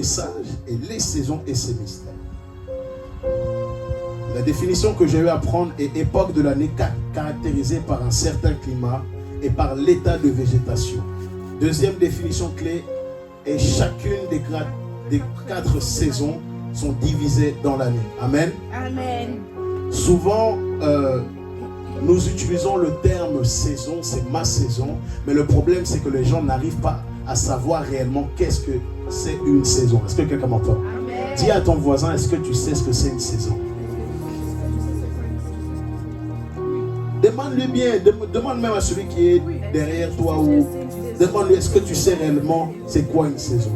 message est les saisons et ses mystères. La définition que j'ai eu à prendre est époque de l'année caractérisée par un certain climat et par l'état de végétation. Deuxième définition clé est chacune des 4 saisons sont divisées dans l'année. Amen. Amen. Souvent, nous utilisons le terme saison, c'est ma saison, mais le problème c'est que les gens n'arrivent pas à savoir réellement qu'est-ce que c'est une saison. Est-ce que quelqu'un m'entend? Dis à ton voisin, est-ce que tu sais ce que c'est une saison? Demande-lui bien, demande même à celui qui est derrière toi ou demande-lui, est-ce que tu sais réellement c'est quoi une saison?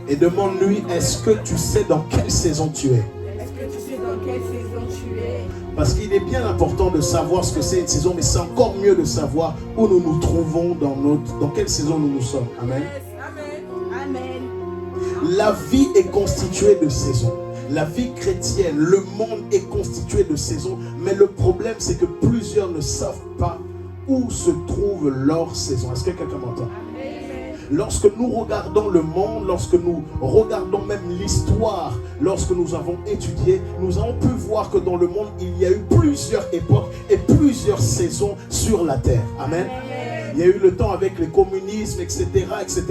Et demande-lui, est-ce que tu sais dans quelle saison tu es? Est-ce que tu sais dans quelle saison tu es? Parce qu'il est bien important de savoir ce que c'est une saison, mais c'est encore mieux de savoir où nous nous trouvons dans quelle saison nous sommes. Amen. Amen. La vie est constituée de saisons. La vie chrétienne, le monde est constitué de saisons, mais le problème c'est que plusieurs ne savent pas où se trouve leur saison. Est-ce que quelqu'un m'entend? Lorsque nous regardons le monde, lorsque nous regardons même l'histoire, lorsque nous avons étudié, nous avons pu voir que dans le monde, il y a eu plusieurs époques et plusieurs saisons sur la terre. Amen. Il y a eu le temps avec le communisme, etc., etc.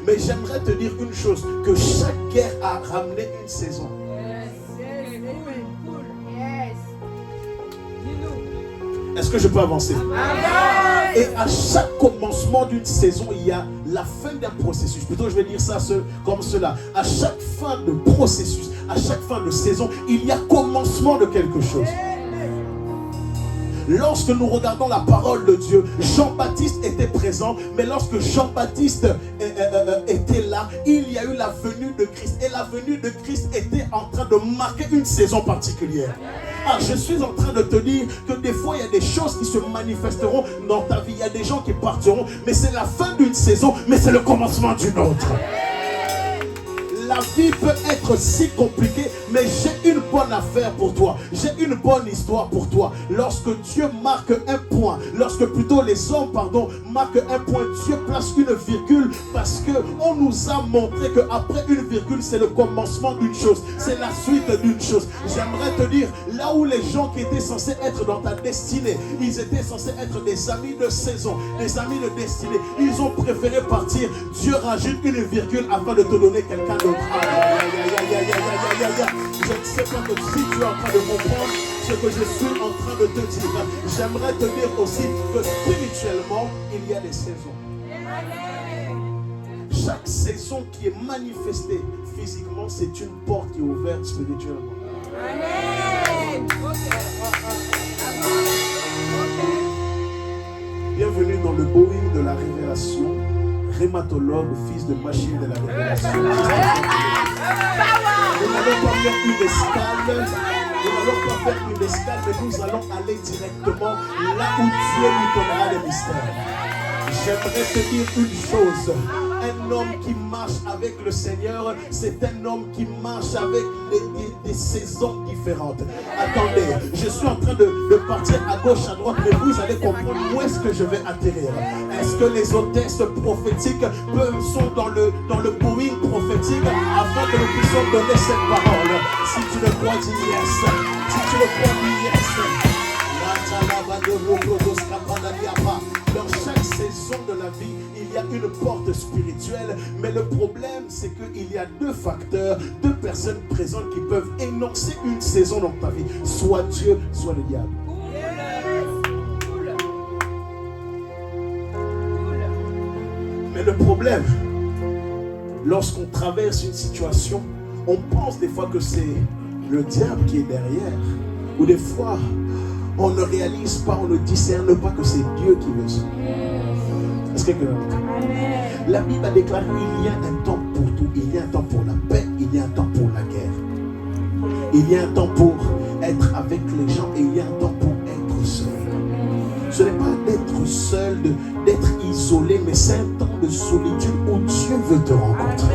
Mais j'aimerais te dire une chose, que chaque guerre a ramené une saison. Est-ce que je peux avancer? Et à chaque commencement d'une saison, il y a la fin d'un processus. Plutôt, je vais dire ça comme cela. À chaque fin de processus, à chaque fin de saison, il y a commencement de quelque chose. Lorsque nous regardons la parole de Dieu, Jean-Baptiste était présent, mais lorsque Jean-Baptiste était là, il y a eu la venue de Christ. Et la venue de Christ était en train de marquer une saison particulière. Ah, je suis en train de te dire que des fois, il y a des choses qui se manifesteront dans ta vie. Il y a des gens qui partiront, mais c'est la fin d'une saison, mais c'est le commencement d'une autre. La vie peut être si compliquée, mais j'ai une bonne affaire pour toi. J'ai une bonne histoire pour toi. Lorsque Dieu marque un point, lorsque plutôt les hommes, marquent un point, Dieu place une virgule parce qu'on nous a montré qu'après une virgule, c'est le commencement d'une chose. C'est la suite d'une chose. J'aimerais te dire, là où les gens qui étaient censés être dans ta destinée, ils étaient censés être des amis de saison, des amis de destinée. Ils ont préféré partir. Dieu rajoute une virgule afin de te donner quelqu'un d'autre. Je ne sais pas si tu es en train de comprendre ce que je suis en train de te dire. J'aimerais te dire aussi que spirituellement, il y a des saisons. Chaque saison qui est manifestée physiquement, c'est une porte qui est ouverte spirituellement. Amen. Bienvenue dans le Boeing de la révélation. Rhumatologue, fils de machine de la révélation. Nous n'allons pas faire une escale. Nous n'allons pas faire une escale, mais nous allons aller directement là où Dieu nous donnera les mystères. J'aimerais te dire une chose. Un homme qui marche avec le Seigneur, c'est un homme qui marche avec des saisons différentes. Attendez, je suis en train de partir à gauche, à droite, mais vous allez comprendre où est-ce que je vais atterrir. Est-ce que les hôtesses prophétiques sont dans le Boeing prophétique afin que nous puissions donner cette parole? Si tu le crois, dis yes. Si tu le crois, dis yes. Dans chaque saison de la vie, il y a une porte spirituelle, mais le problème c'est qu'il y a deux facteurs, deux personnes présentes qui peuvent énoncer une saison dans ta vie, soit Dieu, soit le diable. Mais le problème, lorsqu'on traverse une situation, on pense des fois que c'est le diable qui est derrière, ou des fois on ne réalise pas, on ne discerne pas que c'est Dieu qui veut ça. Est-ce que la Bible a déclaré qu'il y a un temps pour tout. Il y a un temps pour la paix, il y a un temps pour la guerre. Il y a un temps pour être avec les gens et il y a un temps pour être seul. Ce n'est pas d'être seul, d'être isolé, mais c'est un temps de solitude où Dieu veut te rencontrer.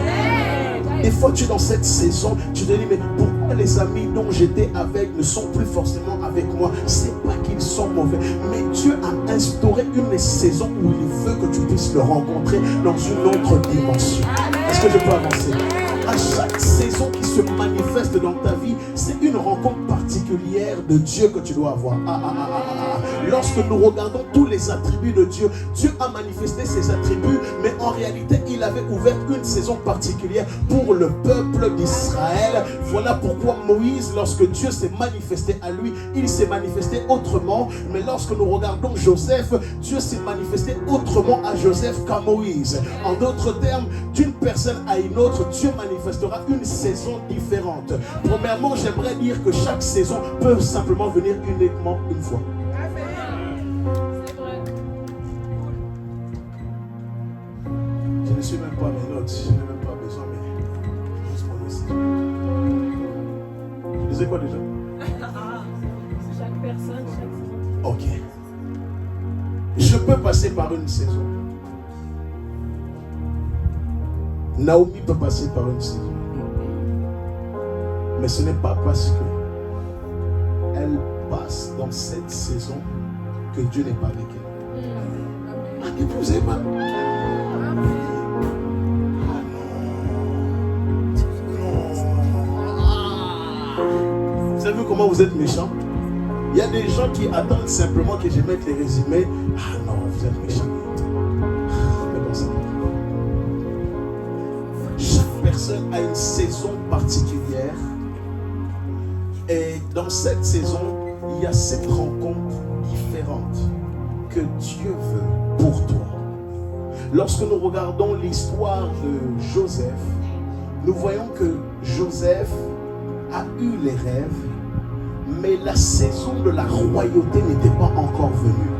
Des fois tu es dans cette saison, tu te dis mais pourquoi les amis dont j'étais avec ne sont plus forcément avec moi? C'est pas qu'ils sont mauvais, mais Dieu a instauré une saison où il veut que tu puisses le rencontrer dans une autre dimension. Est-ce Est-ce que je peux avancer? À chaque saison qui se manifeste dans ta vie, c'est une rencontre particulière de Dieu que tu dois avoir. Lorsque nous regardons tous les attributs de Dieu, Dieu a manifesté ses attributs, mais en réalité, il avait ouvert une saison particulière pour le peuple d'Israël. Voilà pourquoi Moïse, lorsque Dieu s'est manifesté à lui, il s'est manifesté autrement. Mais lorsque nous regardons Joseph, Dieu s'est manifesté autrement à Joseph qu'à Moïse. En d'autres termes, d'une personne à une autre, Dieu manifestera une saison différente. Premièrement, j'aimerais dire que chaque saison peut simplement venir uniquement une fois. Je ne suis même pas mes notes, je n'ai même pas besoin, mais je disais quoi déjà? Chaque personne, chaque saison. Ok. Je peux passer par une saison. Naomi peut passer par une saison. Mais ce n'est pas parce que elle passe dans cette saison que Dieu n'est pas avec elle. Ah, vous avez pas. Vous avez vu comment vous êtes méchants? Il y a des gens qui attendent simplement que je mette les résumés. Ah non, vous êtes méchants. Mais bon, c'est bon. Chaque personne a une saison particulière. Et dans cette saison, il y a cette rencontre différente que Dieu veut pour toi. Lorsque nous regardons l'histoire de Joseph, nous voyons que Joseph a eu les rêves, mais la saison de la royauté n'était pas encore venue.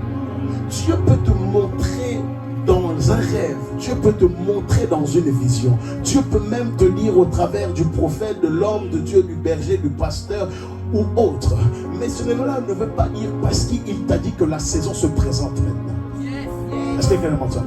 Dieu peut te montrer dans un rêve, Dieu peut te montrer dans une vision. Dieu peut même te dire au travers du prophète, de l'homme de Dieu, du berger, du pasteur ou autre. Mais cela ne veut pas dire parce qu'il t'a dit que la saison se présente maintenant. Est-ce que quelqu'un m'entend?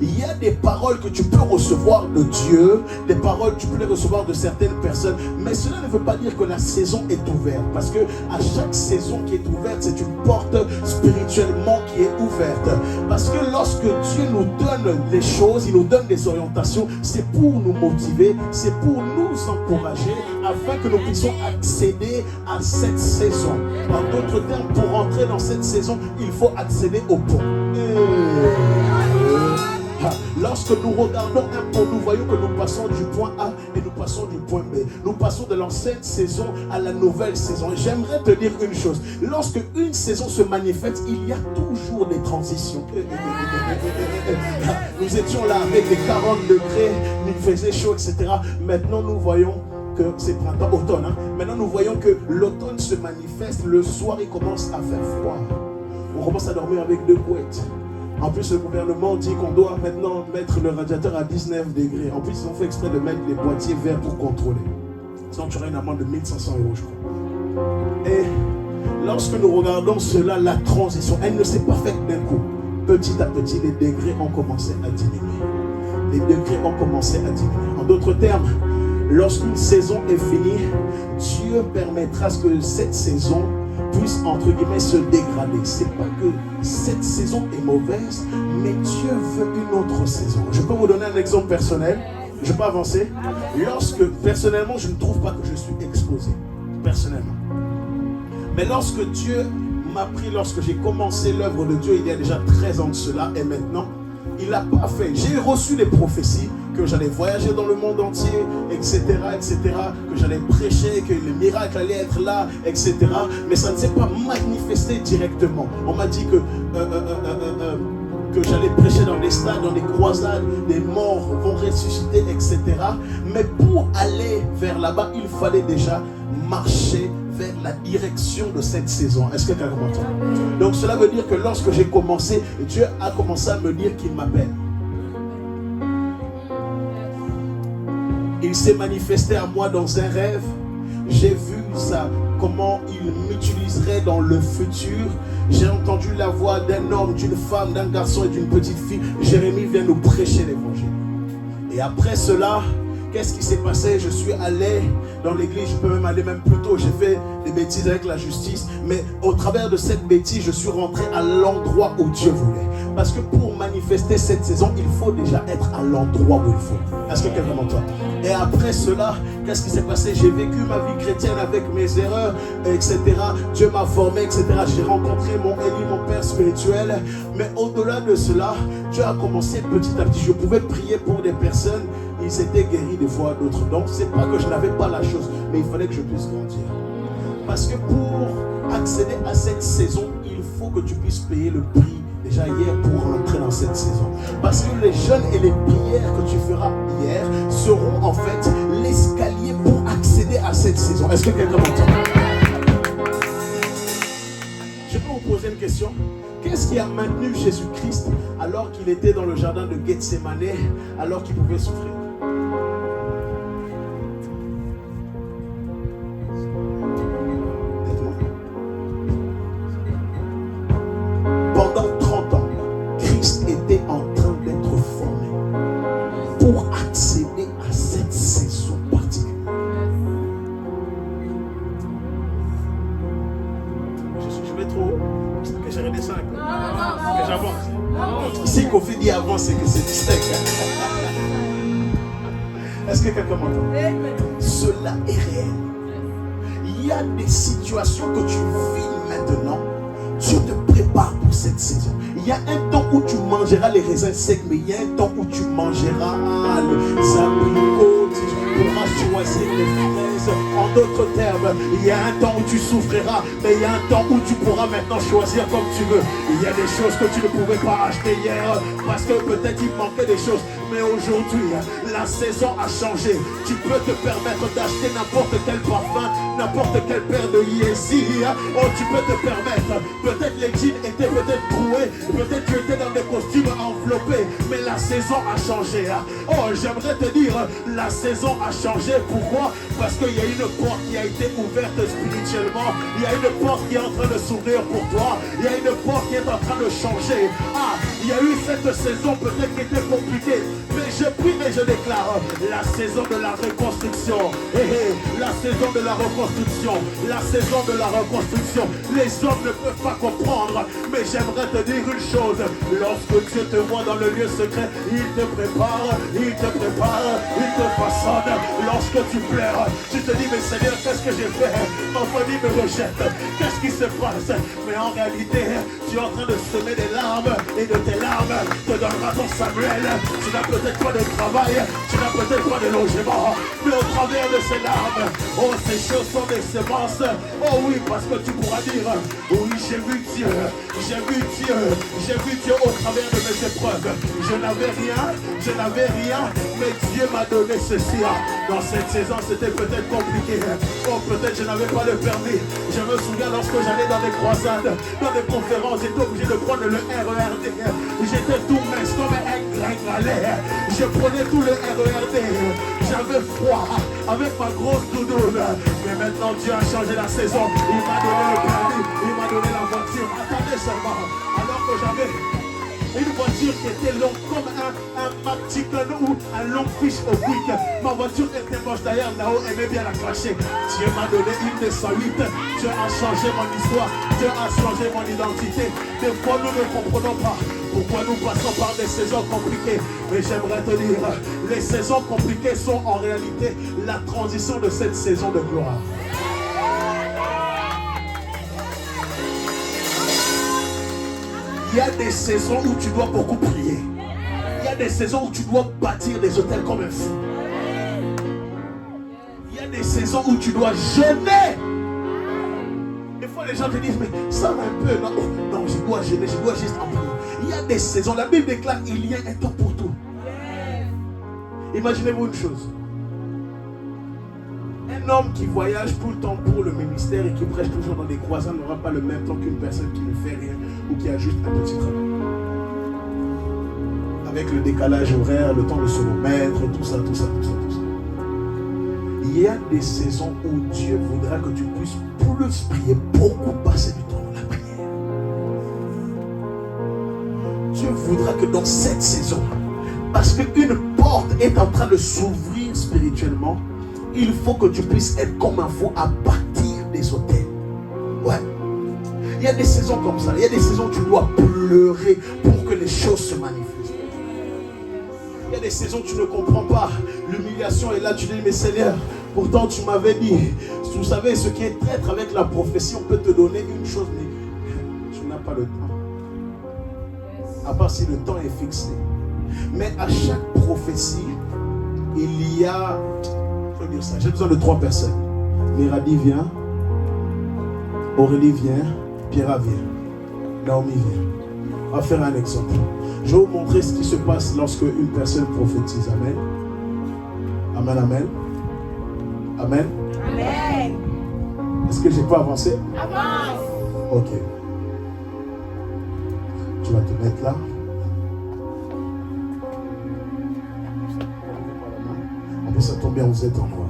Il y a des paroles que tu peux recevoir de Dieu, des paroles que tu peux les recevoir de certaines personnes, mais cela ne veut pas dire que la saison est ouverte, parce que à chaque saison qui est ouverte, c'est une porte spirituellement qui est ouverte. Parce que lorsque Dieu nous donne les choses, il nous donne des orientations, c'est pour nous motiver, c'est pour nous encourager, afin que nous puissions accéder à cette saison. En d'autres termes, pour entrer dans cette saison, il faut accéder au pont. Lorsque nous regardons un pont, nous voyons que nous passons du point A et nous passons du point B. Nous passons de l'ancienne saison à la nouvelle saison. J'aimerais te dire une chose. Lorsque une saison se manifeste, il y a toujours des transitions. Nous étions là avec les 40 degrés, il faisait chaud, etc. Maintenant, nous voyons que c'est printemps, automne. Maintenant, nous voyons que l'automne se manifeste. Le soir, il commence à faire froid. On commence à dormir avec 2 couettes. En plus, le gouvernement dit qu'on doit maintenant mettre le radiateur à 19 degrés. En plus, ils ont fait exprès de mettre les boîtiers verts pour contrôler. Sinon, tu auras une amende de 1500 €, je crois. Et lorsque nous regardons cela, la transition, elle ne s'est pas faite d'un coup. Petit à petit, les degrés ont commencé à diminuer. Les degrés ont commencé à diminuer. En d'autres termes, lorsqu'une saison est finie, Dieu permettra à ce que cette saison puisse, entre guillemets, se dégrader. C'est pas que cette saison est mauvaise, mais Dieu veut une autre saison. Je peux vous donner un exemple personnel. Je peux avancer. Lorsque, personnellement, je ne trouve pas que je suis exposé. Personnellement. Mais lorsque Dieu m'a pris, lorsque j'ai commencé l'œuvre de Dieu, il y a déjà 13 ans de cela, et maintenant, il n'a pas fait. J'ai reçu des prophéties que j'allais voyager dans le monde entier, etc., que j'allais prêcher, que les miracles allaient être là, etc. Mais ça ne s'est pas manifesté directement. On m'a dit que j'allais prêcher dans les stades, dans les croisades, les morts vont ressusciter, etc. Mais pour aller vers là-bas, il fallait déjà marcher vers la direction de cette saison. Est-ce que tu as compris? Donc cela veut dire que lorsque j'ai commencé, Dieu a commencé à me dire qu'il m'appelle. Il s'est manifesté à moi dans un rêve. J'ai vu ça, comment il m'utiliserait dans le futur. J'ai entendu la voix d'un homme, d'une femme, d'un garçon et d'une petite fille. Jérémie vient nous prêcher l'évangile. Et après cela, Qu'est-ce qui s'est passé? Je suis allé dans l'église, je peux même aller même plus tôt. J'ai fait des bêtises avec la justice. Mais au travers de cette bêtise, je suis rentré à l'endroit où Dieu voulait. Parce que pour manifester cette saison, il faut déjà être à l'endroit où il faut. Est-ce que quelqu'un m'entend? Et après cela, qu'est-ce qui s'est passé? J'ai vécu ma vie chrétienne avec mes erreurs, etc. Dieu m'a formé, etc. J'ai rencontré mon Élie, mon Père spirituel. Mais au-delà de cela, Dieu a commencé petit à petit. Je pouvais prier pour des personnes, ils étaient guéris des fois, d'autres. Donc, c'est pas que je n'avais pas la chose, mais il fallait que je puisse grandir. Parce que pour accéder à cette saison, il faut que tu puisses payer le prix déjà hier pour rentrer dans cette saison. Parce que les jeûnes et les prières que tu feras hier seront en fait l'escalier pour accéder à cette saison. Est-ce que quelqu'un m'entend? Je peux vous poser une question? Qu'est-ce qui a maintenu Jésus-Christ alors qu'il était dans le jardin de Gethsémane, alors qu'il pouvait souffrir? Pendant 30 ans, Christ était en train d'être formé pour accéder à cette saison particulière. Je vais trop haut, que je redescends un peu, que j'avance. Si Kofi dit avance, c'est que c'est distinct. Est-ce que quelqu'un m'entend? Cela est réel. Il y a des situations que tu vis maintenant. Dieu te prépare pour cette saison. Il y a un temps où tu mangeras les raisins secs, mais il y a un temps où tu mangeras les abricots, tu pourras choisir les fraises. En d'autres termes, il y a un temps où tu souffriras, mais il y a un temps où tu pourras maintenant choisir comme tu veux. Il y a des choses que tu ne pouvais pas acheter hier parce que peut-être il manquait des choses. Mais aujourd'hui, la saison a changé. Tu peux te permettre d'acheter n'importe quel parfum, n'importe quelle paire de Yeezy. Oh, tu peux te permettre. Peut-être les jeans étaient peut-être troués, peut-être tu étais dans des costumes enveloppés, mais la saison a changé. Oh, j'aimerais te dire, la saison a changé. Pourquoi? Parce qu'il y a une porte qui a été ouverte spirituellement. Il y a une porte qui est en train de s'ouvrir pour toi. Il y a une porte qui est en train de changer. Ah, il y a eu cette saison peut-être qui était compliquée, mais je prie et je déclare la saison de la reconstruction. La saison de la reconstruction. La saison de la reconstruction. Les hommes ne peuvent pas comprendre, mais j'aimerais te dire une chose. Lorsque Dieu te voit dans le lieu secret, il te prépare, il te prépare, il te façonne. Lorsque tu pleures, tu te dis, mais Seigneur, qu'est-ce que j'ai fait? Ma famille me rejette. Qu'est-ce qui se passe? Mais en réalité, tu es en train de semer des larmes, et de tes larmes te donnera ton Samuel. Tu n'as peut-être pas de travail, tu n'as peut-être pas de logement, mais au travers de ces larmes, oh, ces choses sont des semences. Oh oui, parce que tu pourras dire, oui, j'ai vu Dieu, j'ai vu Dieu, j'ai vu Dieu au travers de mes épreuves. Je n'avais rien, mais Dieu m'a donné ceci. Dans cette saison, c'était peut-être compliqué. Oh, peut-être je n'avais pas le permis. Je me souviens lorsque j'allais dans des croisades, dans des conférences, j'étais obligé de prendre le RERD. J'étais tout mince comme un gringalet. Je prenais tout le RERD. J'avais froid avec ma grosse doudoune. Mais maintenant, Dieu a changé la saison. Il m'a donné le permis, il m'a donné la voiture. Attendez seulement, alors que j'avais une voiture qui était longue comme un McChicken ou un long fish au quick. Ma voiture était moche d'ailleurs, Nao aimait bien la clasher. Dieu m'a donné une de 108. Dieu a changé mon histoire. Dieu a changé mon identité. Des fois nous ne comprenons pas pourquoi nous passons par des saisons compliquées. Mais j'aimerais te dire, les saisons compliquées sont en réalité la transition de cette saison de gloire. Il y a des saisons où tu dois beaucoup prier. Il y a des saisons où tu dois bâtir des hôtels comme un fou. Il y a des saisons où tu dois jeûner. Des fois les gens te disent, mais ça va un peu. Non, non, je dois jeûner, je dois juste en prier. Il y a des saisons, la Bible déclare, il y a un temps pour tout. Imaginez-vous une chose. Un homme qui voyage tout le temps pour le ministère et qui prêche toujours dans des croisades n'aura pas le même temps qu'une personne qui ne fait rien ou qui a juste un petit travail. Avec le décalage horaire, le temps de se remettre, tout ça. Il y a des saisons où Dieu voudra que tu puisses plus prier, beaucoup passer du temps dans la prière. Dieu voudra que dans cette saison, parce qu'une porte est en train de s'ouvrir grandir spirituellement, il faut que tu puisses être comme un fou à bâtir des hôtels. Ouais. Il y a des saisons comme ça. Il y a des saisons où tu dois pleurer pour que les choses se manifestent. Il y a des saisons où tu ne comprends pas. L'humiliation est là. Tu dis, mais Seigneur, pourtant tu m'avais dit. Vous savez, ce qui est traître avec la prophétie, on peut te donner une chose, mais tu n'as pas le temps. À part si le temps est fixé. Mais à chaque prophétie, il y a, je veux dire ça, j'ai besoin de 3 personnes. Miradi vient, Aurélie vient, Pierre vient, Naomi vient. On va faire un exemple. Je vais vous montrer ce qui se passe lorsque une personne prophétise. Amen. Amen, amen. Amen. Amen. Est-ce que j'ai pas avancé? Avance. Ok. Tu vas te mettre là. En plus, ça tombe bien, vous êtes en noir.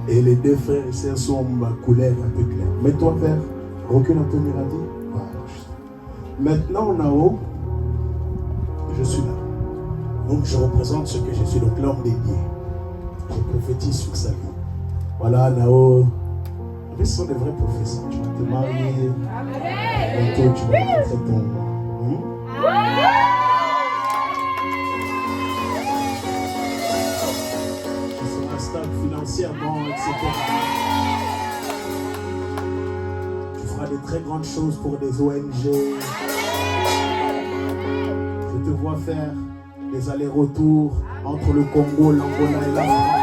Et les 2 frères et sœurs sont ma couleur un peu claire. Mets-toi vers. Recule un peu, Miradi. Voilà. Maintenant, en haut, je suis là. Donc, je représente ce que je suis, donc l'homme dédié. Je prophétise sur sa vie. Voilà, Nao. En fait, ce sont des vraies prophéties. Tu vas te marier. Bientôt, tu vas rencontrer ton. Tu seras stable financièrement, etc. Tu feras des très grandes choses pour des ONG. Je te vois faire des allers-retours entre le Congo, l'Angola et la France.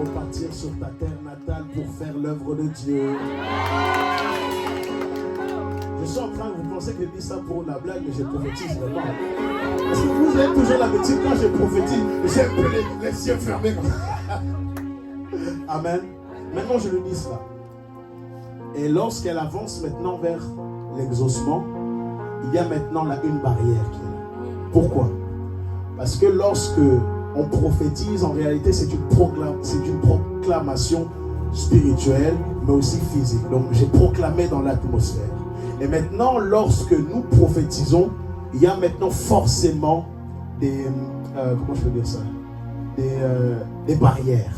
Repartir sur ta terre natale pour faire l'œuvre de Dieu. Je suis en train de vous penser que je dis ça pour la blague, mais je prophétise vraiment. Parce que vous avez toujours l'habitude, quand je prophétise, j'ai un peu les yeux fermés comme ça. Amen. Maintenant, je le dis cela. Et lorsqu'elle avance maintenant vers l'exaucement, il y a maintenant là une barrière qui est là. Pourquoi? Parce que lorsque on prophétise, en réalité, c'est une proclamation spirituelle, mais aussi physique. Donc, j'ai proclamé dans l'atmosphère. Et maintenant, lorsque nous prophétisons, il y a maintenant forcément des, comment je peux dire ça, des barrières.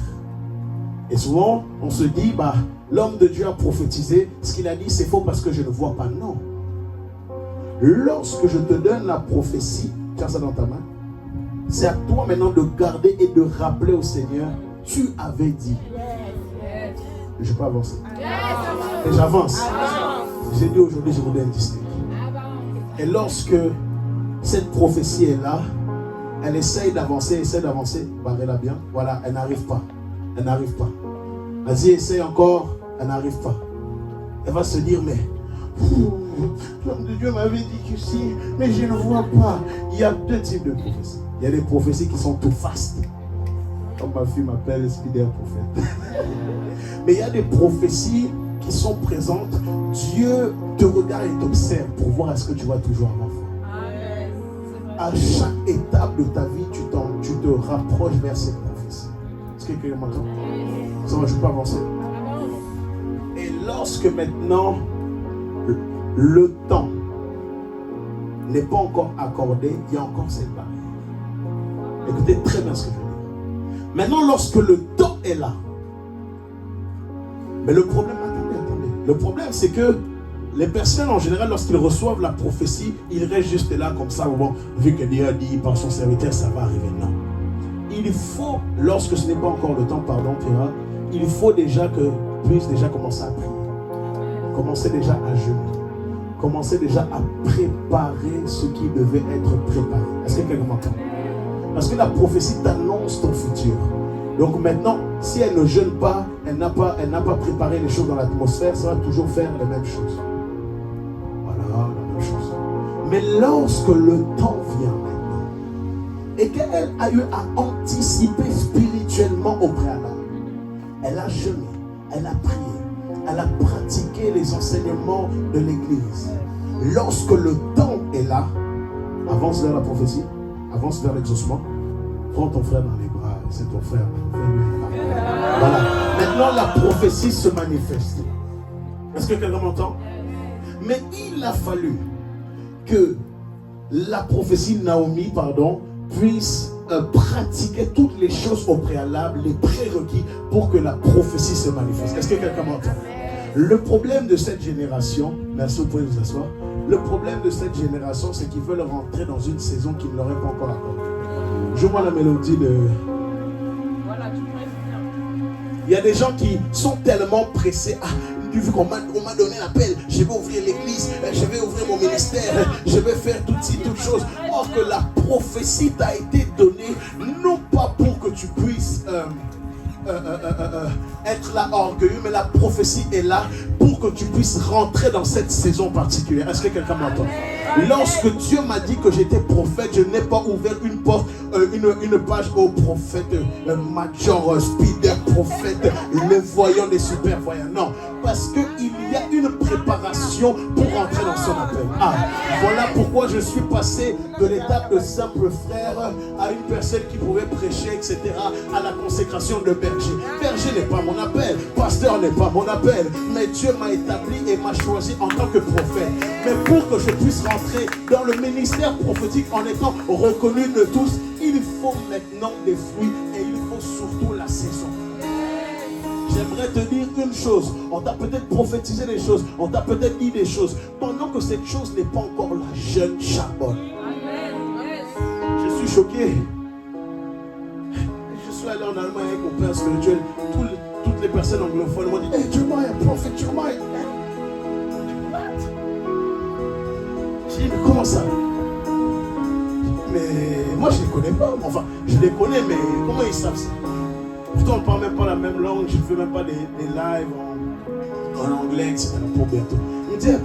Et souvent, on se dit, bah, l'homme de Dieu a prophétisé, ce qu'il a dit, c'est faux parce que je ne vois pas. Non. Lorsque je te donne la prophétie, tu as ça dans ta main, c'est à toi maintenant de garder et de rappeler au Seigneur, tu avais dit. Je ne vais pas avancer. Et j'avance. J'ai dit aujourd'hui, je vous donne un distinct. Et lorsque cette prophétie est là, elle essaye d'avancer, barrez-la bien. Voilà, elle n'arrive pas. Elle n'arrive pas. Vas-y, essaye encore, elle n'arrive pas. Elle va se dire, mais l'homme de Dieu m'avait dit que si, mais je ne vois pas. Il y a 2 types de prophéties. Il y a des prophéties qui sont tout fastes. Comme ma fille m'appelle, Spider prophète. Mais il y a des prophéties qui sont présentes. Dieu te regarde et t'observe pour voir est-ce que tu vas toujours avoir foi. À chaque étape de ta vie, tu te rapproches vers cette prophétie. Est-ce que quelqu'un m'entend? Ça va, je ne vais pas avancer. Et lorsque maintenant le temps n'est pas encore accordé, il y a encore cette barrière. Écoutez très bien ce que je veux dire. Maintenant, lorsque le temps est là, mais le problème, attendez. Le problème, c'est que les personnes, en général, lorsqu'ils reçoivent la prophétie, ils restent juste là comme ça. Bon, vu que Dieu a dit par son serviteur, ça va arriver. Non. Il faut, lorsque ce n'est pas encore le temps, pardon, Pierre, il faut déjà que puisse déjà commencer à prier. Commencer déjà à jeûner. Commencer déjà à préparer ce qui devait être préparé. Est-ce que quelqu'un m'entend? Parce que la prophétie t'annonce ton futur. Donc maintenant, si elle ne jeûne pas, elle n'a pas préparé les choses dans l'atmosphère, ça va toujours faire les mêmes choses. Voilà, la même chose. Mais lorsque le temps vient maintenant, et qu'elle a eu à anticiper spirituellement au préalable, elle a jeûné, elle a prié, elle a pratiqué les enseignements de l'église. Lorsque le temps est là, avance vers la prophétie, avance vers l'exaucement, prends ton frère dans les bras, c'est ton frère. Voilà. Maintenant, la prophétie se manifeste. Est-ce que quelqu'un m'entend? Mais il a fallu que la prophétie Naomi, puisse pratiquer toutes les choses au préalable, les prérequis pour que la prophétie se manifeste. Est-ce que quelqu'un m'entend? Le problème de cette génération, merci, vous pouvez vous asseoir. Le problème de cette génération, c'est qu'ils veulent rentrer dans une saison qu'ils ne leur est pas encore accordée. Joue-moi la mélodie de... Voilà, tu prêches bien. Il y a des gens qui sont tellement pressés. Ah, vu qu'on m'a donné l'appel, je vais ouvrir l'église, je vais ouvrir mon ministère, je vais faire toutes choses. Or que la prophétie t'a été donnée, non pas pour que tu puisses être là orgueilleux, mais la prophétie est là pour que tu puisses rentrer dans cette saison particulière. Est-ce que quelqu'un m'entend? Lorsque Dieu m'a dit que j'étais prophète, je n'ai pas ouvert une porte, une page au prophète, major, speeder, prophète, le voyant des super voyants. Non, parce qu'il y a une préparation pour rentrer dans son appel. Ah, voilà pourquoi je suis passé de l'étape de simple frère à une personne qui pouvait prêcher, etc., à la consécration de berger. Berger n'est pas mon appel, pasteur n'est pas mon appel, mais Dieu m'a établi et m'a choisi en tant que prophète. Mais pour que je puisse rentrer dans le ministère prophétique en étant reconnu de tous, il faut maintenant des fruits et il faut surtout la saison. J'aimerais te dire une chose. On t'a peut-être prophétisé des choses, on t'a peut-être dit des choses. Pendant que cette chose n'est pas encore là, jeune charbonne. Je suis choqué. Je suis allé en Allemagne avec mon père spirituel. Toutes les personnes anglophones m'ont dit: hey, Jeremiah, prophète Jeremiah. J'ai dit: mais comment ça? Mais moi je les connais pas. Enfin, je les connais, mais comment ils savent ça? Pourtant on ne parle même pas la même langue. Je ne fais même pas des lives en anglais, etc. pour bientôt. Il me dit: hey,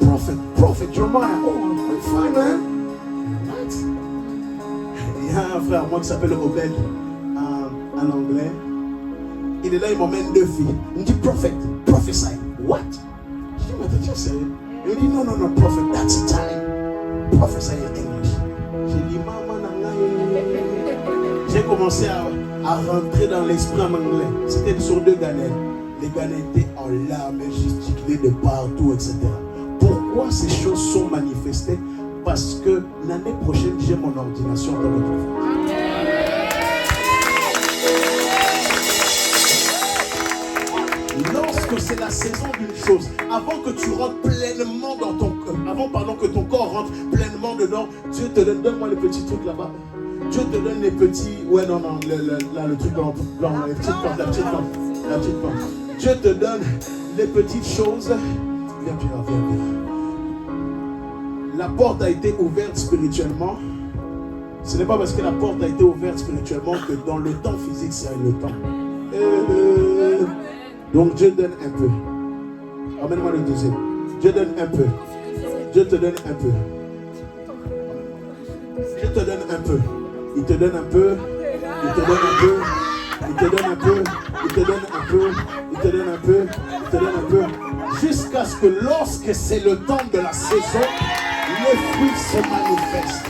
prophet Jeremiah. Oh, I'm fine, man. What? Il y a un frère à moi qui s'appelle Obed, en anglais. Il est là, il m'emmène 2 filles. Il me dit: prophète, prophesy. What? Je dis: mais t'es sérieux? Il me dit: non, prophet, that's Italian. Prophesy in English. J'ai dit: maman, j'ai commencé à rentrer dans l'esprit en anglais. C'était sur 2 Ghanéens. Les Ghanéens étaient en larmes, gesticulés de partout, etc. Pourquoi ces choses sont manifestées? Parce que l'année prochaine, j'ai mon ordination dans le prophète. Lorsque c'est la saison d'une chose, avant que tu rentres pleinement dans ton corps, que ton corps rentre pleinement dedans, Dieu te donne-moi les petits trucs là-bas. Dieu te donne les petits, ouais non, le truc blanc, la petite plante. Dieu te donne les petites choses. Viens. La porte a été ouverte spirituellement. Ce n'est pas parce que la porte a été ouverte spirituellement que dans le temps physique, c'est le temps. Donc Dieu donne un peu. Amène-moi le deuxième. Dieu donne un peu. Dieu te donne un peu. Dieu te donne un peu. Il te donne un peu. Il te donne un peu. Il te donne un peu. Il te donne un peu. Il te donne un peu. Il te donne un peu. Jusqu'à ce que lorsque c'est le temps de la saison, le fruit se manifeste.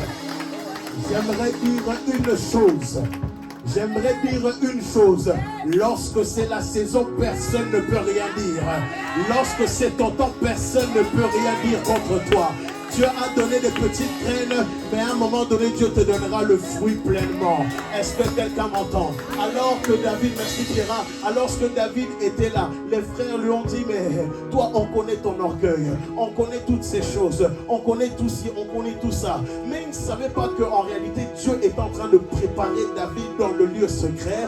J'aimerais dire une chose. Lorsque c'est la saison, personne ne peut rien dire. Lorsque c'est ton temps, personne ne peut rien dire contre toi. Dieu a donné des petites graines, mais à un moment donné, Dieu te donnera le fruit pleinement. Est-ce que quelqu'un m'entend? Alors que David, merci Pierre, alors que David était là, les frères lui ont dit: mais toi, on connaît ton orgueil, on connaît toutes ces choses, on connaît tout ci, on connaît tout ça. Mais ils ne savaient pas qu'en réalité, Dieu est en train de préparer David dans le lieu secret.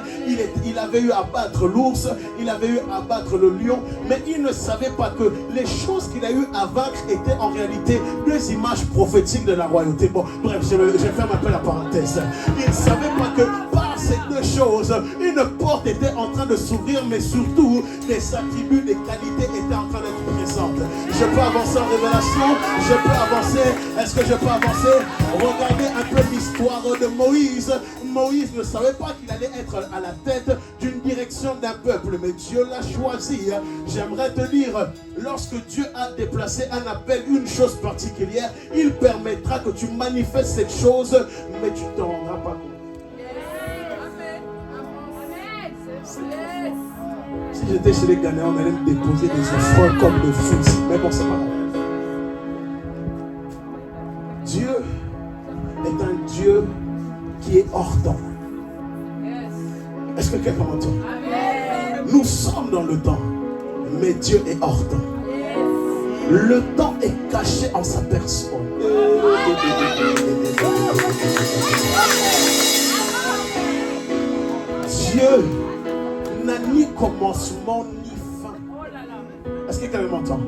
Il avait eu à battre l'ours, il avait eu à battre le lion, mais il ne savait pas que les choses qu'il a eu à vaincre étaient en réalité deux images prophétiques de la royauté. Bon, bref, je ferme un peu la parenthèse. Il ne savait pas que par ces 2 choses, une porte était en train de s'ouvrir, mais surtout, des attributs, des qualités étaient en train d'être présentes. Je peux avancer en révélation, je peux avancer. Est-ce que je peux avancer? Regardez un peu l'histoire de Moïse. Moïse ne savait pas qu'il allait être à la tête d'une direction d'un peuple, mais Dieu l'a choisi. J'aimerais te dire, lorsque Dieu a déplacé un appel, une chose particulière, il permettra que tu manifestes cette chose, mais tu ne t'en rendras pas compte. Si j'étais chez les Ghanéens, on allait me déposer des offrandes comme de fous. Mais bon, c'est pas grave. Dieu est un Dieu qui est hors temps. Est-ce que quelqu'un m'entend? Nous sommes dans le temps, mais Dieu est hors temps. Le temps est caché en sa personne. Dieu n'a ni commencement ni fin. Est-ce que quelqu'un m'entend?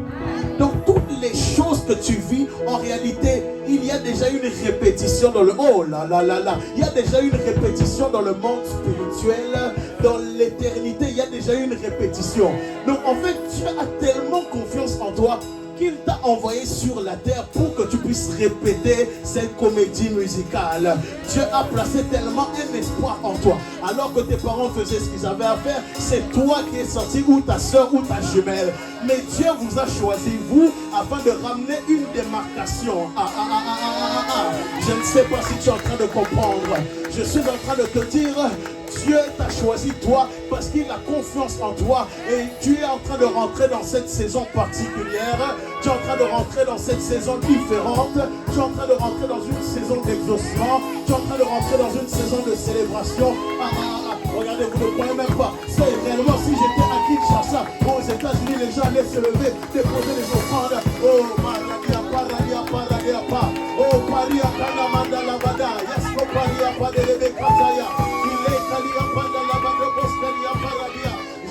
Donc toutes les choses que tu vis, en réalité, il y a déjà une répétition dans le... Oh là là là là. Il y a déjà une répétition dans le monde spirituel. Dans l'éternité, il y a déjà une répétition. Donc en fait, Dieu a tellement confiance en toi qu'il t'a envoyé sur la terre pour que tu puisses répéter cette comédie musicale. Dieu a placé tellement un espoir en toi. Alors que tes parents faisaient ce qu'ils avaient à faire, c'est toi qui es sorti, ou ta soeur ou ta jumelle. Mais Dieu vous a choisi, vous, afin de ramener une démarcation. Je ne sais pas si tu es en train de comprendre. Je suis en train de te dire... Dieu t'a choisi toi parce qu'il a confiance en toi et tu es en train de rentrer dans cette saison particulière. Tu es en train de rentrer dans cette saison différente. Tu es en train de rentrer dans une saison d'exaucement. Tu es en train de rentrer dans une saison de célébration. Regardez, vous ne croyez même pas. C'est réellement si j'étais à Kinshasa, aux États-Unis, les gens allaient se lever, déposer les offrandes. Oh, Maradia, Paradia, Paradia, Pa. Oh, Paria, Kanamanda, Labada. Yasko, Paria, Padelebe, Kataya.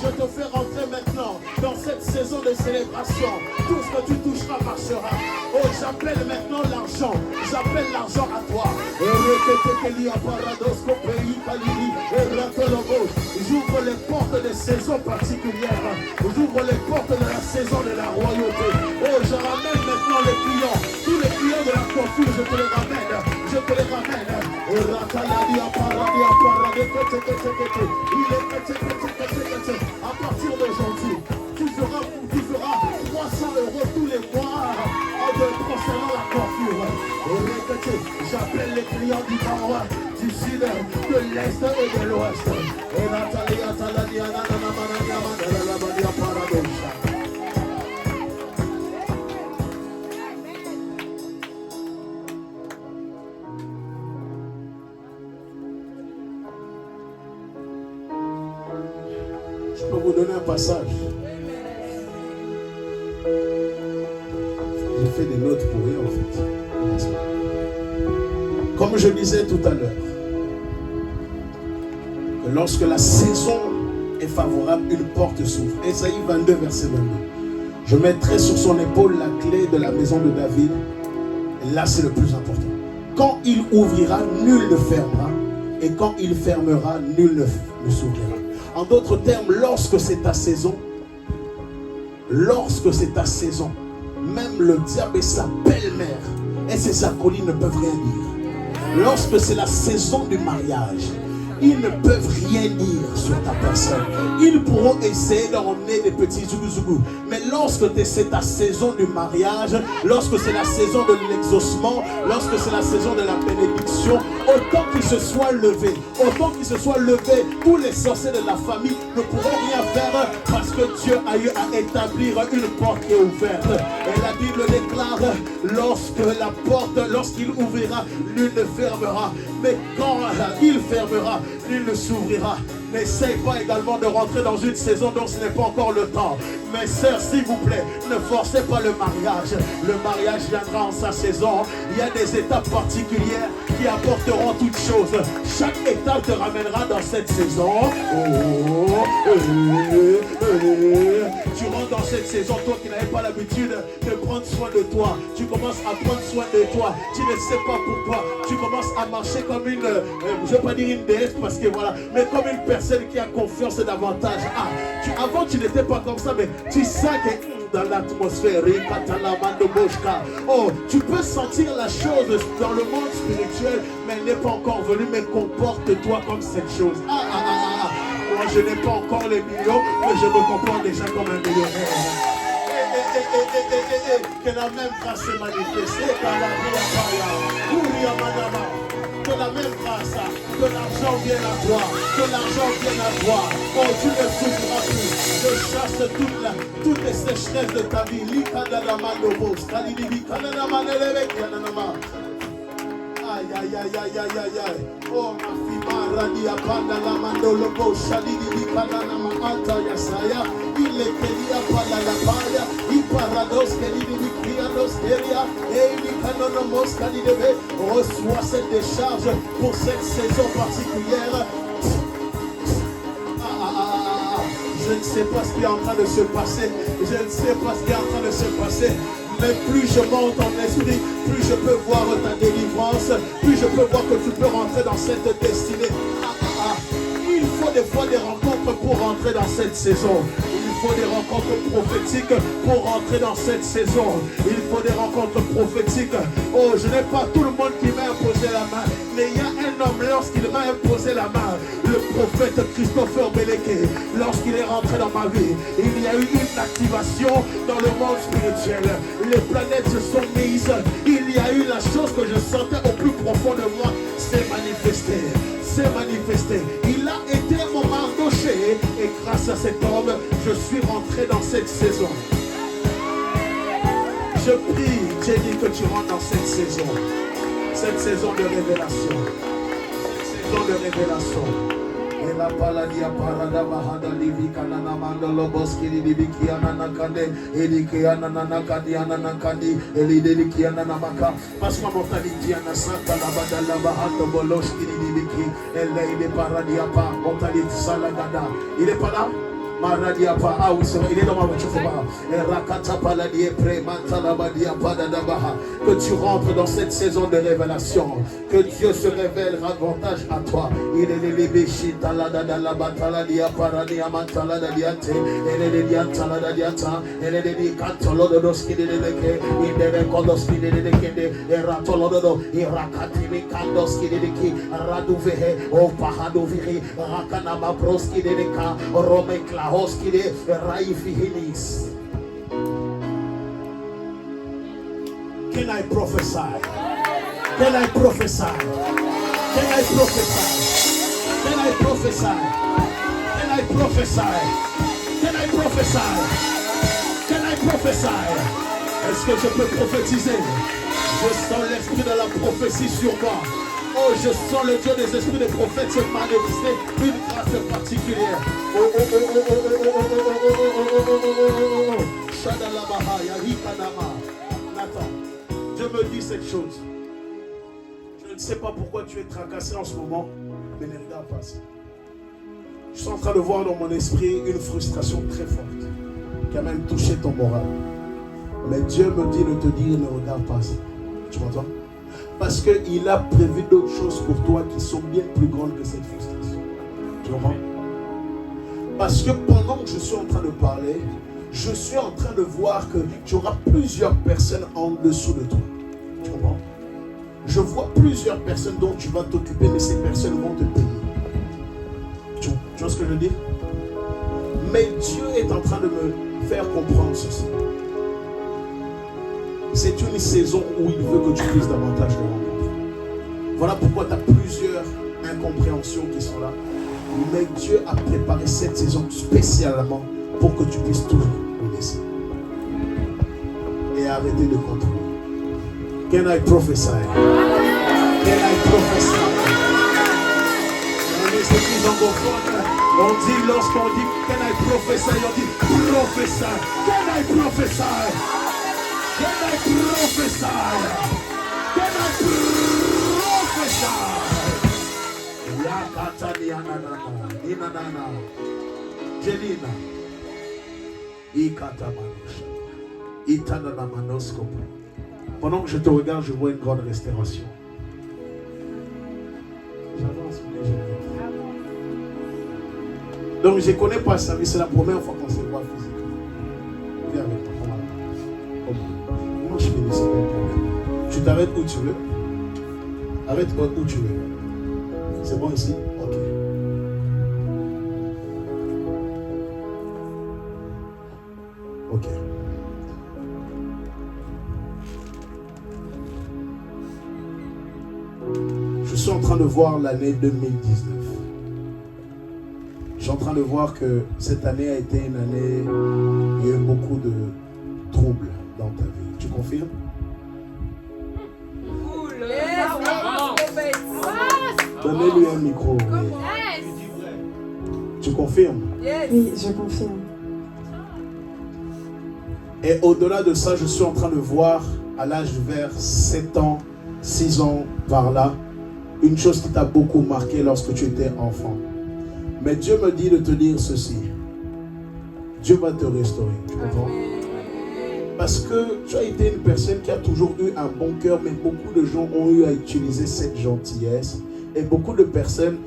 Je te fais rentrer maintenant dans cette saison de célébration. Tout ce que tu toucheras marchera. Oh, j'appelle maintenant l'argent. J'appelle l'argent à toi. J'ouvre les portes des saisons particulières. J'ouvre les portes de la saison de la royauté. Oh, je ramène maintenant les clients. Tous les clients de la coiffure, je te les ramène. Je te les ramène. À partir d'aujourd'hui, tu feras 300 € tous les mois concernant la coiffure. J'appelle les clients du nord, du sud, de l'est et de l'ouest. Je peux vous donner un passage. J'ai fait des notes pour rien en fait. Comme je disais tout à l'heure, que lorsque la saison est favorable, une porte s'ouvre. Ésaïe 22, verset 22. Je mettrai sur son épaule la clé de la maison de David. Et là, c'est le plus important. Quand il ouvrira, nul ne fermera. Et quand il fermera, nul ne s'ouvrira. En d'autres termes, lorsque c'est ta saison, même le diable et sa belle-mère et ses acolytes ne peuvent rien dire. Lorsque c'est la saison du mariage, ils ne peuvent rien dire sur ta personne. Ils pourront essayer d'emmener des petits zougou-zougou. Mais lorsque c'est ta saison du mariage, lorsque c'est la saison de l'exaucement, lorsque c'est la saison de la bénédiction, autant qu'ils se soient levés, tous les sorciers de la famille ne pourront rien faire parce que Dieu a eu à établir une porte qui est ouverte. Et la Bible déclare, lorsqu'il ouvrira, nul ne fermera. Mais quand il fermera, nul ne s'ouvrira. N'essaye pas également de rentrer dans une saison dont ce n'est pas encore le temps. Mes sœurs, s'il vous plaît, ne forcez pas le mariage. Le mariage viendra en sa saison. Il y a des étapes particulières qui apporteront toutes choses. Chaque étape te ramènera dans cette saison. Tu rentres dans cette saison, toi qui n'avais pas l'habitude de prendre soin de toi. Tu commences à prendre soin de toi. Tu ne sais pas pourquoi. Tu commences à marcher comme une, je ne veux pas dire une déesse parce que voilà, mais comme une personne qui a confiance davantage. Avant tu n'étais pas comme ça, mais tu sens que dans l'atmosphère, oh, tu peux sentir la chose dans le monde spirituel, mais elle n'est pas encore venue, mais comporte-toi comme cette chose. Moi je n'ai pas encore les millions, mais je me comporte déjà comme un millionnaire. Que la même grâce se manifeste. Que la même grâce, que l'argent vienne à toi, Oh, tu ne souffriras plus. Je chasse toutes les sécheresses de ta vie. Aïe, aïe, aïe, aïe, aïe, aïe, aïe. Oh, ma fille, Radia Panda, la Mandolobo, Shadidi, Kananama, Anta, Yasaya, il est Kelia, Panda, la Paya, il parados, Kelidi, Krianos, Keria, et il Kanonomos, Kalidebe, reçoit cette décharge pour cette saison particulière. Je ne sais pas ce qui est en train de se passer. Je ne sais pas ce qui est en train de se passer. Mais plus je monte en esprit, plus je peux voir ta délivrance, plus je peux voir que tu peux rentrer dans cette destinée. Il faut des fois des rencontres pour rentrer dans cette saison. Il faut des rencontres prophétiques pour rentrer dans cette saison. Il faut des rencontres prophétiques. Oh, je n'ai pas tout le monde qui m'a imposé la main, mais il y a un homme, lorsqu'il m'a imposé la main, le prophète Christopher Beleke, lorsqu'il est rentré dans ma vie, il y a eu une activation dans le monde spirituel. Les planètes se sont mises. Il y a eu la chose que je sentais au plus profond de moi, s'est manifestée. S'est manifesté. Il a été mon mardoché et grâce à cet homme, je suis rentré dans cette saison. Je prie, Jenny, que tu rentres dans cette saison de révélation. Cette saison de révélation. Et la paladia parada bahada livika nana loboski liviki ananakade elikiana nanakadi ananakadi elidelikiana namaka pasma mortality anasanta la badala bahada boloski liviki eleide paradia pa mortality salagada. Il est pas là? Maradiapa, ah oui, c'est vrai, il est dans ma voiture, c'est pas. Que tu rentres dans cette saison de révélation, que Dieu se révèle davantage à toi. Il est les béchis, talada la batala dia paradia mantala diate, elle est diantala diata, elle est des cantolo de doski de leke, il est condoski de leke, et ratolodo, irakatimi kandoski de leki, raduvehe, o pahadoviri, rakanama broski de leka, romekla. Can I prophesy? Can I prophesy? Can I prophesy? Can I prophesy? Can I prophesy? Can I prophesy? Can I prophesy? Est-ce que je peux prophétiser? Je sens l'esprit de la prophétie sur moi. Oh, je sens le Dieu des esprits des prophètes se manifester une grâce particulière. Oh, oh, oh, oh, oh, oh, oh, oh, oh, oh, Shadalabaha, Yahikanama. Nathan, je me dis cette chose. Je ne sais pas pourquoi tu es tracassé en ce moment, mais ne regarde pas ça. Je suis en train de voir dans mon esprit une frustration très forte qui a même touché ton moral. Mais Dieu me dit de te dire, ne regarde pas ça. Tu m'entends? Parce qu'il a prévu d'autres choses pour toi qui sont bien plus grandes que cette frustration. Tu comprends? Parce que pendant que je suis en train de parler, je suis en train de voir que tu auras plusieurs personnes en dessous de toi. Tu comprends? Je vois plusieurs personnes dont tu vas t'occuper, mais ces personnes vont te payer. Tu vois ce que je veux dire? Mais Dieu est en train de me faire comprendre ceci. C'est une saison où il veut que tu puisses davantage le rencontrer. Voilà pourquoi tu as plusieurs incompréhensions qui sont là. Mais Dieu a préparé cette saison spécialement pour que tu puisses toujours le laisser. Et arrêter de contrôler. Can I prophesy? Can I prophesy? Dans les églises anglophones, on dit, lorsqu'on dit Can I prophesy, on dit prophesy. Can I prophesy? Can I prophesy? Can I prophesy? Yakatani ananana, inanana, Jelina, Ikatamanusha, Itananamanoskopo. Pendant que je te regarde, je vois une grande restauration. J'avance, mais je vais. Donc je ne connais pas ça, mais c'est la première fois qu'on se voit physiquement. Viens avec moi. Moi je finis, c'est pas un problème. Tu t'arrêtes où tu veux. Arrête-toi où tu veux. C'est bon ici? Ok. Ok. Je suis en train de voir l'année 2019. Je suis en train de voir que cette année a été une année où il y a eu beaucoup de troubles dans ta vie. Tu confirmes? Cool. Yes. Donnez-lui un micro. Tu confirmes? Oui, je confirme. Et au-delà de ça, je suis en train de voir à l'âge vers 7 ans, 6 ans par là, une chose qui t'a beaucoup marqué lorsque tu étais enfant. Mais Dieu me dit de te dire ceci. Dieu va te restaurer. Tu comprends? Parce que tu as été une personne qui a toujours eu un bon cœur, mais beaucoup de gens ont eu à utiliser cette gentillesse. Et beaucoup de personnes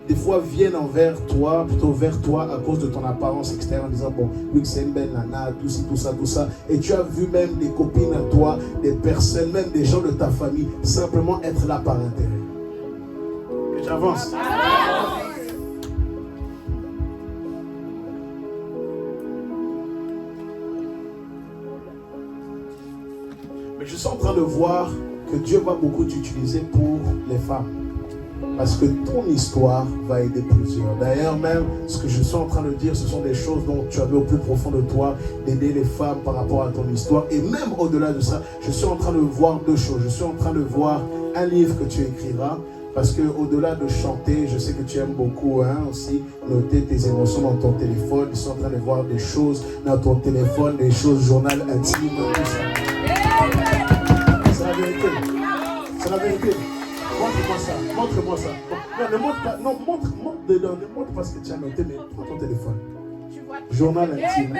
des fois viennent plutôt vers toi à cause de ton apparence extérieure en disant bon, lui c'est une belle nana, tout ci, tout ça, tout ça. Et tu as vu même des copines à toi, des personnes, même des gens de ta famille, simplement être là par intérêt. Que j'avance. Mais je suis en train de voir que Dieu va beaucoup t'utiliser pour les femmes. Parce que ton histoire va aider plusieurs. D'ailleurs, même ce que je suis en train de dire, ce sont des choses dont tu avais au plus profond de toi, d'aider les femmes par rapport à ton histoire. Et même au-delà de ça, je suis en train de voir deux choses. Je suis en train de voir un livre que tu écriras. Parce que au-delà de chanter, je sais que tu aimes beaucoup aussi noter tes émotions dans ton téléphone. Je suis en train de voir des choses dans ton téléphone, des choses journal intime, tout ça. C'est la vérité. C'est la vérité. Montre-moi ça. Montre-moi ça. Non, ne montre pas. Non, montre dedans. Ne montre pas ce que tu as noté, mais prends ton téléphone. Journal intime.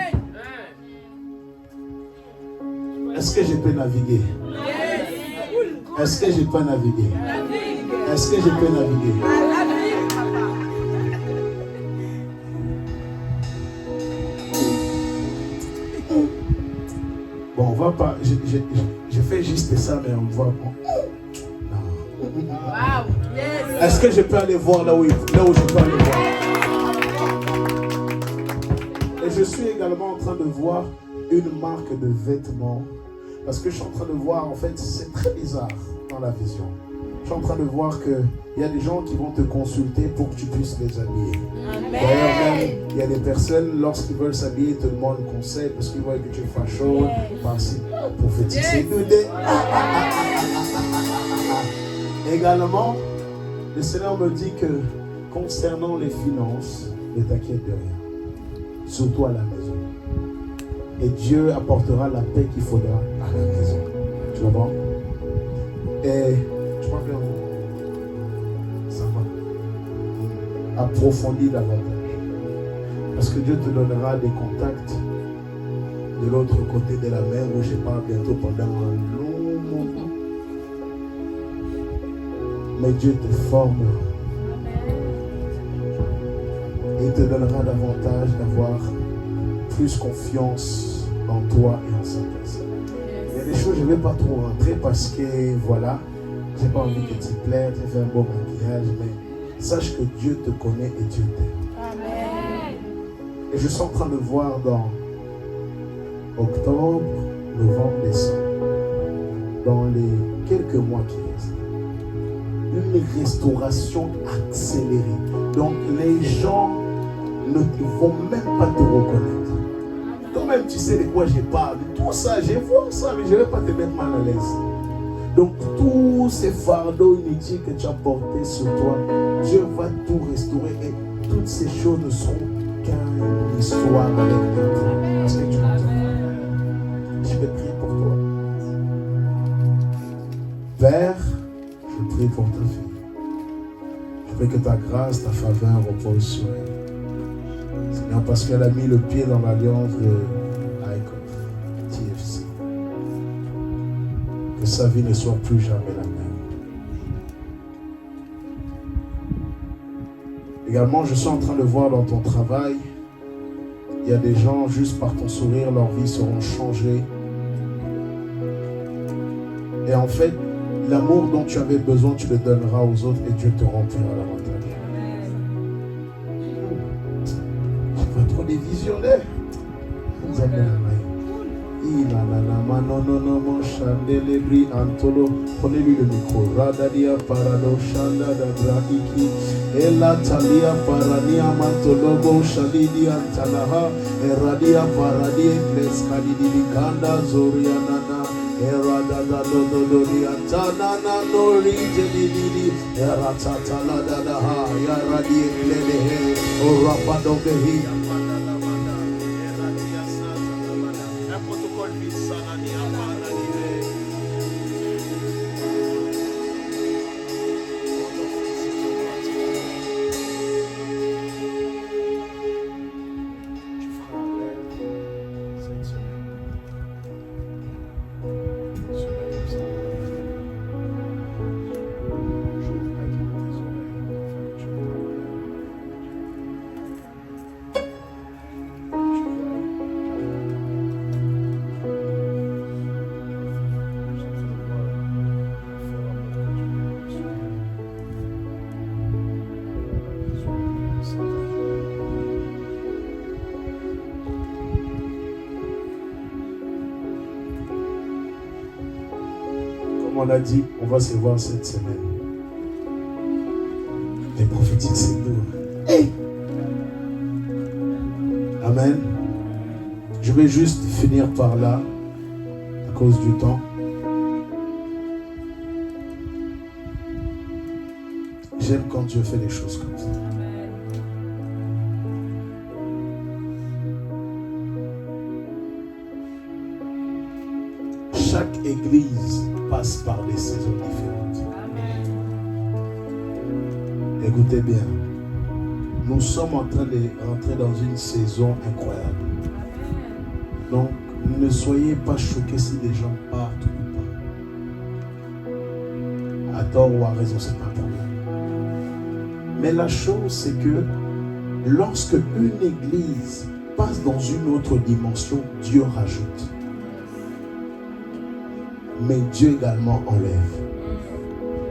Est-ce que je peux naviguer? Est-ce que je peux naviguer? Est-ce que je peux naviguer? Bon, on va pas. Je fais juste ça, mais on voit pas. Wow. Yes. Est-ce que je peux aller voir là où je peux aller voir? Et je suis également en train de voir une marque de vêtements. Parce que je suis en train de voir, en fait, c'est très bizarre dans la vision. Je suis en train de voir qu'il y a des gens qui vont te consulter pour que tu puisses les habiller. D'ailleurs, même, il y a des personnes, lorsqu'ils veulent s'habiller, ils te demandent conseil parce qu'ils voient que tu es facho. Parce que prophétiser Également, le Seigneur me dit que concernant les finances, ne t'inquiète de rien. Surtout à la maison. Et Dieu apportera la paix qu'il faudra à la maison. Tu comprends? Et je crois que ça va. Approfondis davantage. Parce que Dieu te donnera des contacts de l'autre côté de la mer où je pars bientôt pendant un long moment. Mais Dieu te formera. Et il te donnera davantage d'avoir plus confiance en toi et en sa personne. Il y a des choses, je ne vais pas trop rentrer parce que voilà, je n'ai pas envie que tu plaies, tu fais un beau maquillage, mais sache que Dieu te connaît et Dieu t'aime. Amen. Et je suis en train de voir dans octobre, novembre, décembre, dans les quelques mois qui restent, une restauration accélérée. Donc les gens ne vont même pas te reconnaître. Toi-même, tu sais de quoi je parle. Tout ça, je vois ça, mais je ne vais pas te mettre mal à l'aise. Donc, tous ces fardeaux inutiles que tu as portés sur toi, Dieu va tout restaurer et toutes ces choses ne seront qu'une histoire avec Dieu. Est-ce que tu m'entends? Je vais prier pour toi. Père, je prie pour ta fille. Je prie que ta grâce, ta faveur repose sur elle. Seigneur, parce qu'elle a mis le pied dans l'alliance de ICOF, TFC. Que sa vie ne soit plus jamais la même. Également, je suis en train de voir dans ton travail, il y a des gens, juste par ton sourire, leurs vies seront changées. Et en fait, l'amour dont tu avais besoin, tu le donneras aux autres et Dieu te remplira davantage. Des visionnaires. Prenez-lui le micro. Radadia parado shanda da brahiki. Ela talia parania mantologo shalidi antalaha. Eradia paradia kles kadidi kanda zorianana. On a dit, on va se voir cette semaine. Les prophétiques, c'est lourd. Hey! Amen. Je vais juste finir par là, à cause du temps. J'aime quand Dieu fait des choses comme ça. Chaque église passe par des saisons différentes. Amen. Écoutez bien, nous sommes en train de rentrer dans une saison incroyable. Amen. Donc, ne soyez pas choqués si des gens partent ou pas. À tort ou à raison, c'est pas un problème. Mais la chose, c'est que lorsque une église passe dans une autre dimension, Dieu rajoute. Mais Dieu également enlève.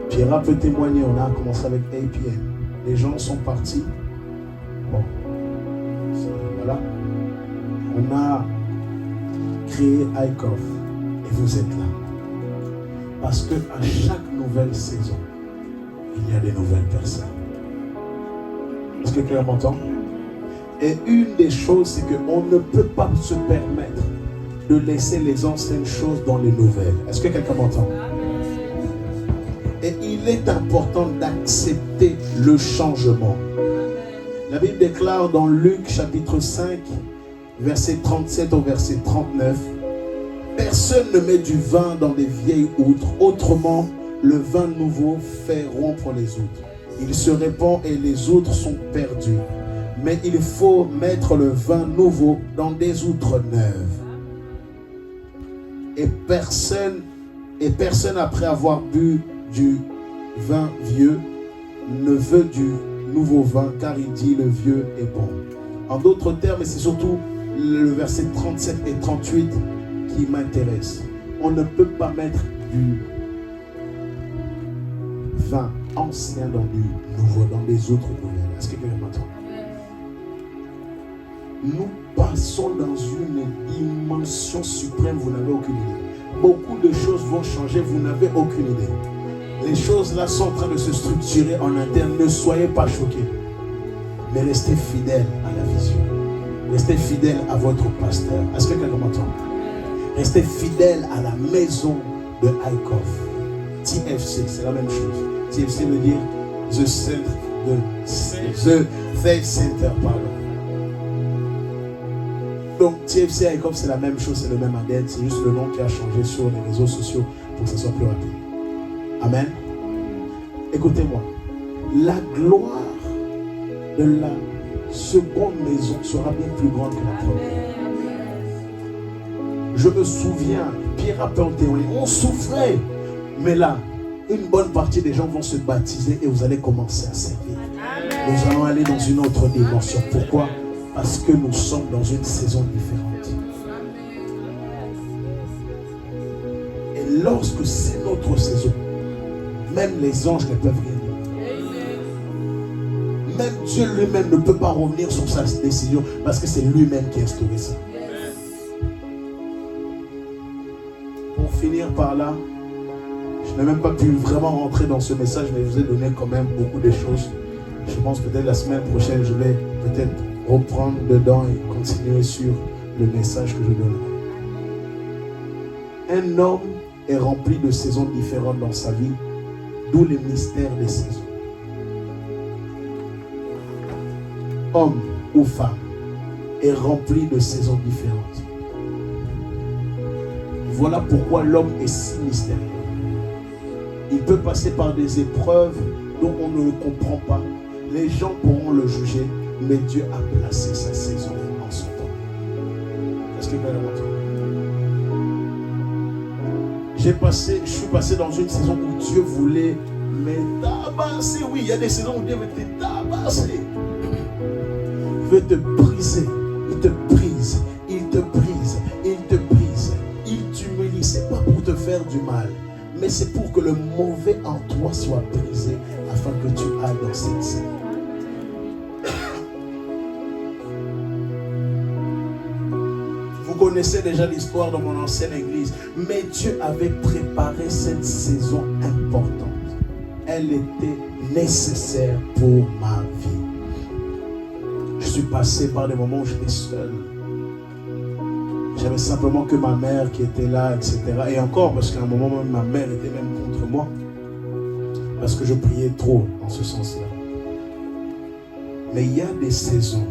Pierre peut témoigner, on a commencé avec APN. Les gens sont partis. Bon, voilà. On a créé ICOF et vous êtes là. Parce que à chaque nouvelle saison, il y a des nouvelles personnes. Est-ce que quelqu'un m'entend? Et une des choses, c'est qu'on ne peut pas se permettre de laisser les anciennes choses dans les nouvelles. Est-ce que quelqu'un m'entend? Et il est important d'accepter le changement. La Bible déclare dans Luc chapitre 5, verset 37 au verset 39, personne ne met du vin dans des vieilles outres, autrement le vin nouveau fait rompre les outres. Il se répand et les outres sont perdues. Mais il faut mettre le vin nouveau dans des outres neuves. Et personne après avoir bu du vin vieux ne veut du nouveau vin, car il dit le vieux est bon. En d'autres termes, et c'est surtout le verset 37 et 38 qui m'intéresse. On ne peut pas mettre du vin ancien dans du nouveau, dans des autres nouvelles. Est-ce que quelqu'un m'entend? Nous passons dans une dimension suprême, vous n'avez aucune idée. Beaucoup de choses vont changer, vous n'avez aucune idée. Les choses là sont en train de se structurer en interne. Ne soyez pas choqués, mais restez fidèles à la vision. Restez fidèles à votre pasteur. Est-ce que quelqu'un m'entend? Restez fidèles à la maison de ICOF. TFC, c'est la même chose. TFC veut dire The Faith Center, pardon. Donc TFC et ICOF, c'est la même chose, c'est le même ADN, c'est juste le nom qui a changé sur les réseaux sociaux pour que ça soit plus rapide. Amen. Écoutez-moi, la gloire de la seconde maison sera bien plus grande que la première. Je me souviens, Pierre a témoigné, on souffrait, mais là, une bonne partie des gens vont se baptiser et vous allez commencer à servir. Amen. Nous allons aller dans une autre dimension. Pourquoi? Parce que nous sommes dans une saison différente. Et lorsque c'est notre saison, même les anges ne peuvent rien dire. Même Dieu lui-même ne peut pas revenir sur sa décision parce que c'est lui-même qui a instauré ça. Pour finir par là, je n'ai même pas pu vraiment rentrer dans ce message, mais je vous ai donné quand même beaucoup de choses. Je pense peut-être la semaine prochaine, je vais peut-être reprendre dedans et continuer sur le message que je donne. Un homme est rempli de saisons différentes dans sa vie, d'où le mystère des saisons. Homme ou femme est rempli de saisons différentes. Voilà pourquoi l'homme est si mystérieux. Il peut passer par des épreuves dont on ne le comprend pas. Les gens pourront le juger, mais Dieu a placé sa saison en son temps. Est-ce que vous avez entendu? Je suis passé dans une saison où Dieu voulait me tabasser. Oui, il y a des saisons où Dieu veut te tabasser. Il veut te briser. Il te brise. Il te brise. Il te brise. Il t'humilie. Ce n'est pas pour te faire du mal, mais c'est pour que le mauvais en toi soit brisé afin que tu ailles dans cette saison. Vous connaissez déjà l'histoire de mon ancienne église, mais Dieu avait préparé cette saison importante. Elle était nécessaire pour ma vie. Je suis passé par des moments où j'étais seul. J'avais simplement que ma mère qui était là, etc. Et encore, parce qu'à un moment même, ma mère était même contre moi. Parce que je priais trop dans ce sens-là. Mais il y a des saisons,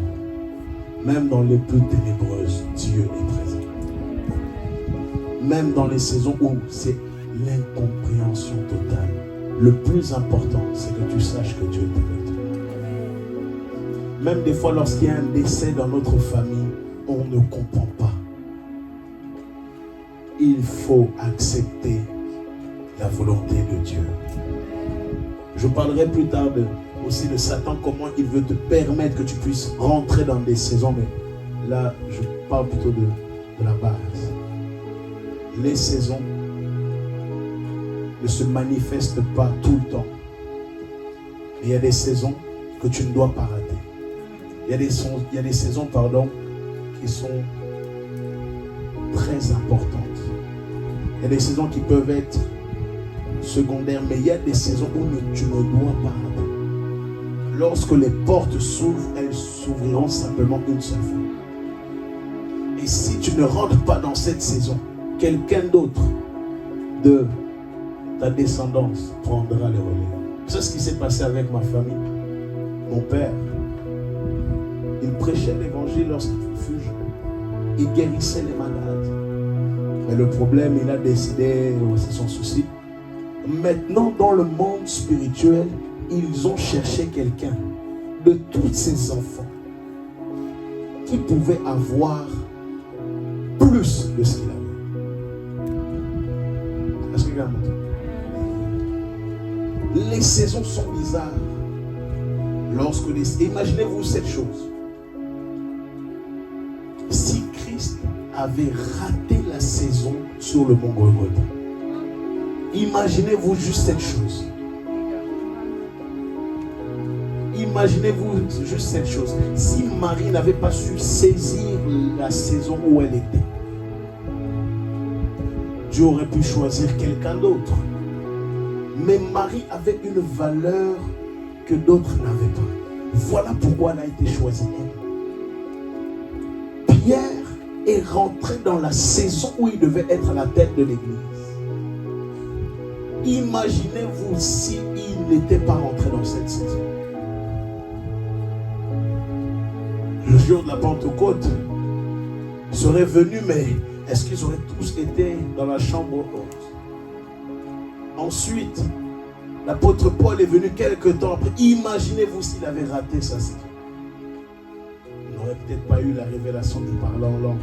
même dans les plus ténébreuses, Dieu est présent. Même dans les saisons où c'est l'incompréhension totale. Le plus important, c'est que tu saches que Dieu est avec toi. Même des fois, lorsqu'il y a un décès dans notre famille, on ne comprend pas. Il faut accepter la volonté de Dieu. Je parlerai plus tard aussi de Satan, comment il veut te permettre que tu puisses rentrer dans des saisons, mais là, je parle plutôt de la base. Les saisons ne se manifestent pas tout le temps. Il y a des saisons que tu ne dois pas rater. Il y a des saisons, qui sont très importantes. Il y a des saisons qui peuvent être secondaires, mais il y a des saisons où tu ne dois pas rater. Lorsque les portes s'ouvrent, elles s'ouvriront simplement une seule fois. Et si tu ne rentres pas dans cette saison, quelqu'un d'autre de ta descendance prendra le relais. C'est ce qui s'est passé avec ma famille. Mon père, il prêchait l'évangile lorsqu'il fut jeune. Il guérissait les malades. Mais le problème, il a décidé, c'est son souci. Maintenant, dans le monde spirituel, ils ont cherché quelqu'un de tous ces enfants qui pouvait avoir plus de ce qu'il avait. Est-ce que vous avez entendu? Les saisons sont bizarres. Imaginez-vous cette chose. Si Christ avait raté la saison sur le mont Golgotha, imaginez-vous juste cette chose. Imaginez-vous juste cette chose. Si Marie n'avait pas su saisir la saison où elle était, Dieu aurait pu choisir quelqu'un d'autre. Mais Marie avait une valeur que d'autres n'avaient pas. Voilà pourquoi elle a été choisie. Pierre est rentré dans la saison où il devait être à la tête de l'église. Imaginez-vous s'il n'était pas rentré dans cette saison. Le jour de la Pentecôte, ils seraient venus, mais est-ce qu'ils auraient tous été dans la chambre haute? Ensuite, l'apôtre Paul est venu quelques temps après. Imaginez-vous s'il avait raté sa saison. Il n'aurait peut-être pas eu la révélation du parler en langue.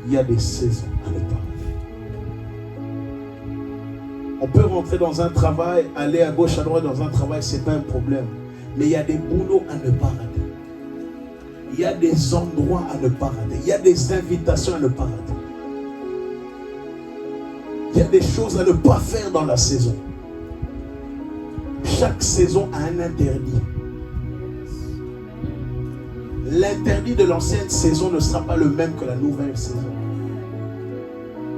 Il y a des saisons à ne pas rater. On peut rentrer dans un travail, aller à gauche, à droite dans un travail, ce n'est pas un problème. Mais il y a des boulots à ne pas rater. Il y a des endroits à ne pas rater. Il y a des invitations à ne pas rater. Il y a des choses à ne pas faire dans la saison. Chaque saison a un interdit. L'interdit de l'ancienne saison ne sera pas le même que la nouvelle saison.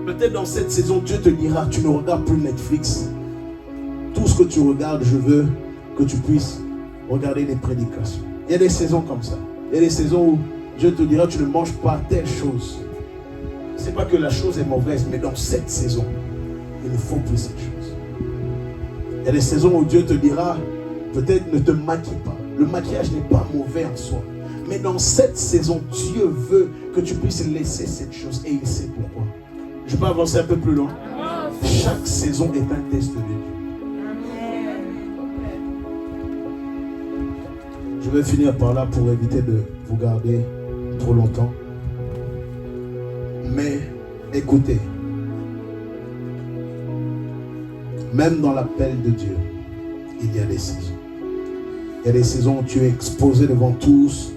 Peut-être dans cette saison, Dieu te dira, tu ne regardes plus Netflix. Tout ce que tu regardes, je veux que tu puisses regarder des prédications. Il y a des saisons comme ça. Il y a des saisons où Dieu te dira, tu ne manges pas telle chose. C'est pas que la chose est mauvaise, mais dans cette saison, il ne faut plus cette chose. Il y a des saisons où Dieu te dira, peut-être ne te maquille pas. Le maquillage n'est pas mauvais en soi. Mais dans cette saison, Dieu veut que tu puisses laisser cette chose. Et il sait pourquoi. Je peux avancer un peu plus loin. Chaque saison est un test de Dieu. Je vais finir par là pour éviter de vous garder trop longtemps. Mais écoutez, même dans l'appel de Dieu, il y a des saisons. Il y a des saisons où tu es exposé devant tous,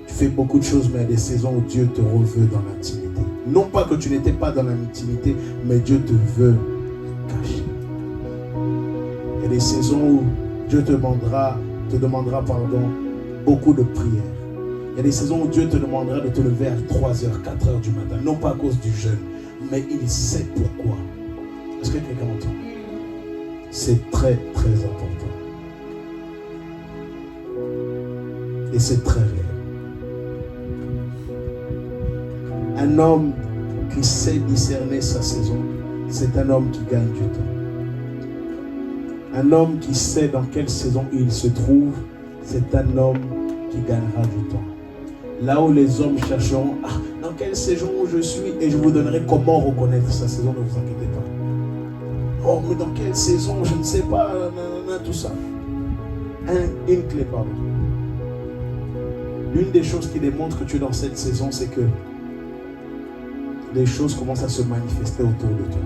tu fais beaucoup de choses, mais il y a des saisons où Dieu te reveut dans l'intimité. Non pas que tu n'étais pas dans l'intimité, mais Dieu te veut caché. Il y a des saisons où Dieu te demandera beaucoup de prières. Il y a des saisons où Dieu te demandera de te lever à 3h, 4h du matin. Non pas à cause du jeûne, mais il sait pourquoi. Est-ce que quelqu'un m'entend? C'est très très important. Et c'est très réel. Un homme qui sait discerner sa saison, c'est un homme qui gagne du temps. Un homme qui sait dans quelle saison il se trouve, c'est un homme qui gagnera du temps. Là où les hommes chercheront, dans quelle saison je suis, et je vous donnerai comment reconnaître sa saison, ne vous inquiétez pas. Oh, mais dans quelle saison, je ne sais pas, tout ça. Une clé, pardon. L'une des choses qui démontre que tu es dans cette saison, c'est que les choses commencent à se manifester autour de toi.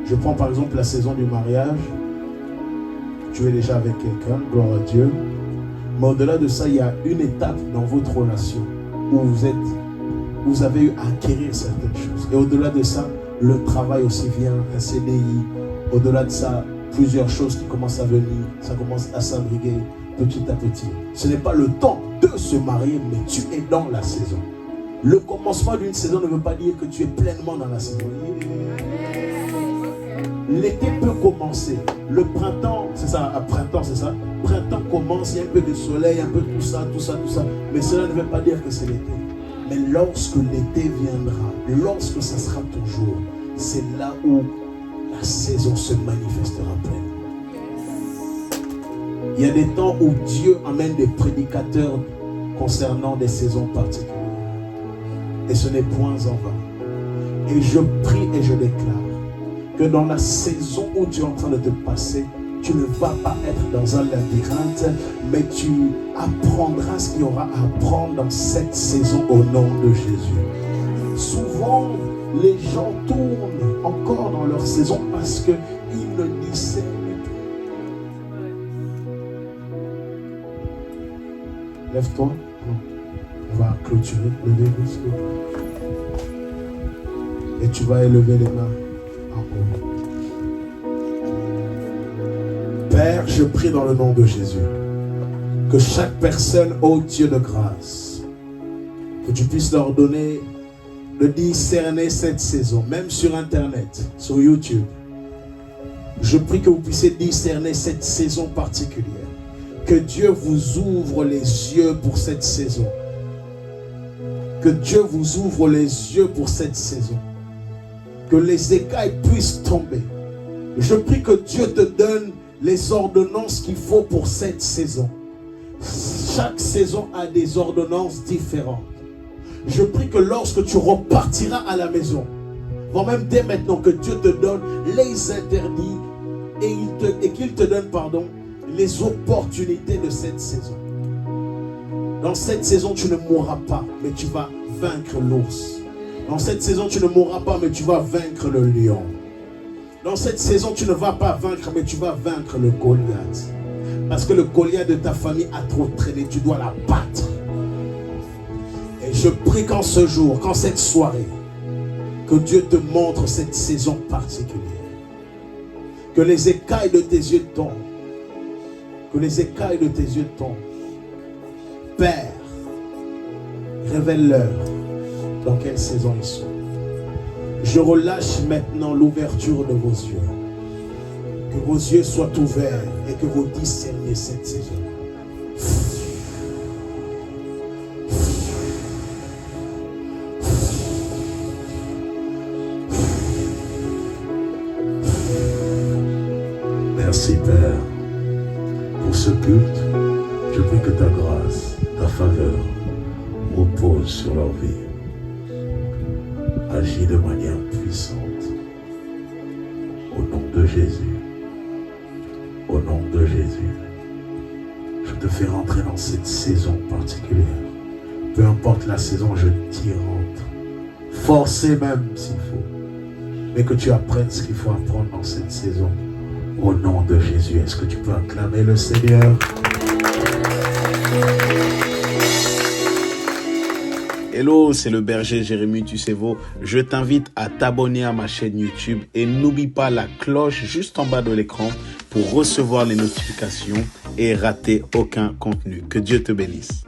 Je prends par exemple la saison du mariage. Tu es déjà avec quelqu'un, gloire à Dieu. Mais au-delà de ça, il y a une étape dans votre relation où vous avez eu à acquérir certaines choses. Et au-delà de ça, le travail aussi vient, un CDI. Au-delà de ça, plusieurs choses qui commencent à venir. Ça commence à s'imbriguer petit à petit. Ce n'est pas le temps de se marier, mais tu es dans la saison. Le commencement d'une saison ne veut pas dire que tu es pleinement dans la saison. L'été peut commencer. Le printemps, c'est ça, printemps, c'est ça. Printemps commence, il y a un peu de soleil, un peu tout ça. Mais cela ne veut pas dire que c'est l'été. Mais lorsque l'été viendra, lorsque ça sera ton jour, c'est là où la saison se manifestera pleinement. Il y a des temps où Dieu amène des prédicateurs concernant des saisons particulières. Et ce n'est point en vain. Et je prie et je déclare que dans la saison où tu es en train de te passer, tu ne vas pas être dans un labyrinthe, mais tu apprendras ce qu'il y aura à apprendre dans cette saison au nom de Jésus. Souvent, les gens tournent encore dans leur saison parce qu'ils ne discernent plus. Lève-toi. On va clôturer. Levez-vous. Et tu vas élever les mains en haut. Père, je prie dans le nom de Jésus que chaque personne, ô Dieu de grâce, que tu puisses leur donner de discerner cette saison, même sur Internet, sur YouTube. Je prie que vous puissiez discerner cette saison particulière. Que Dieu vous ouvre les yeux pour cette saison. Que Dieu vous ouvre les yeux pour cette saison. Que les écailles puissent tomber. Je prie que Dieu te donne les ordonnances qu'il faut pour cette saison. Chaque saison a des ordonnances différentes. Je prie que lorsque tu repartiras à la maison, voire même dès maintenant, que Dieu te donne les interdits et qu'il te donne, les opportunités de cette saison. Dans cette saison, tu ne mourras pas, mais tu vas vaincre l'ours. Dans cette saison, tu ne mourras pas, mais tu vas vaincre le lion. Dans cette saison, tu ne vas pas vaincre, mais tu vas vaincre le Goliath. Parce que le Goliath de ta famille a trop traîné, tu dois la battre. Et je prie qu'en ce jour, qu'en cette soirée, que Dieu te montre cette saison particulière. Que les écailles de tes yeux tombent. Que les écailles de tes yeux tombent. Père, révèle-leur dans quelle saison ils sont. Je relâche maintenant l'ouverture de vos yeux. Que vos yeux soient ouverts et que vous discerniez cette saison. ce culte, je prie que ta grâce, ta faveur repose sur leur vie. Agis de manière puissante. Au nom de Jésus. Au nom de Jésus. Je te fais rentrer dans cette saison particulière. Peu importe la saison, je t'y rentre. Forcé même s'il faut. Mais que tu apprennes ce qu'il faut apprendre dans cette saison. Au nom de Jésus. Est-ce que tu peux acclamer le Seigneur? Hello, c'est le berger Jérémy Tussevo. Je t'invite à t'abonner à ma chaîne YouTube et n'oublie pas la cloche juste en bas de l'écran pour recevoir les notifications et rater aucun contenu. Que Dieu te bénisse.